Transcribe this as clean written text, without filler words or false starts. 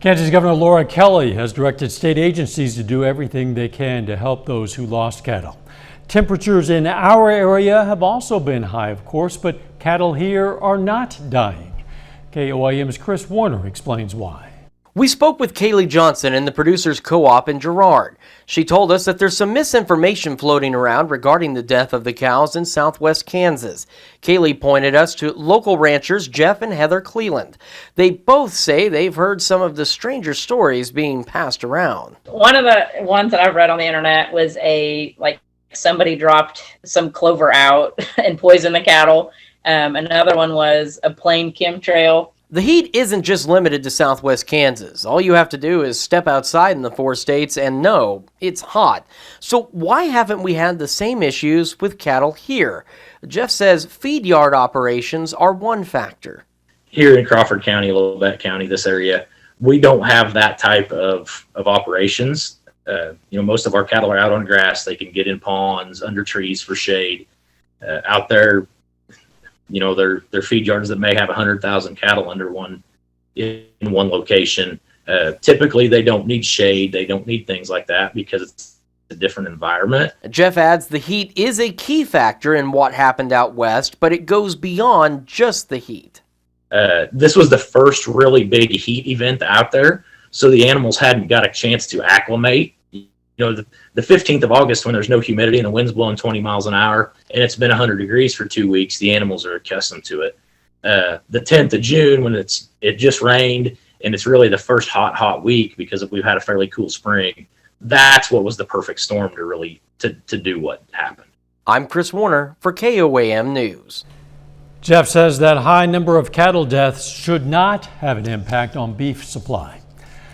Kansas Governor Laura Kelly has directed state agencies to do everything they can to help those who lost cattle. Temperatures in our area have also been high, of course, but cattle here are not dying. KOIM's Chris Warner explains why. We spoke with Kaylee Johnson in the Producers Co-op in Girard. She told us that there's some misinformation floating around regarding the death of the cows in southwest Kansas. Kaylee pointed us to local ranchers Jeff and Heather Cleland. They both say they've heard some of the stranger stories being passed around. One of the ones that I've read on the internet was somebody dropped some clover out and poisoned the cattle. Another one was a plain chemtrail. The heat isn't just limited to southwest Kansas. All you have to do is step outside in the 4 states and know it's hot. So why haven't we had the same issues with cattle here? Jeff says feed yard operations are one factor. Here in Crawford County, Lillibet County, this area, we don't have that type of operations. Most of our cattle are out on grass. They can get in ponds, under trees for shade. Out there, they're feed yards that may have 100,000 cattle under one location. Typically, they don't need shade. They don't need things like that because it's a different environment. Jeff adds the heat is a key factor in what happened out west, but it goes beyond just the heat. This was the first really big heat event out there, so the animals hadn't got a chance to acclimate. The 15th of August, when there's no humidity and the wind's blowing 20 miles an hour and it's been 100 degrees for 2 weeks, the animals are accustomed to it. The 10th of June, when it just rained and it's really the first hot week because we've had a fairly cool spring, that's what was the perfect storm to really to do what happened. I'm Chris Warner for KOAM News. Jeff says that high number of cattle deaths should not have an impact on beef supply.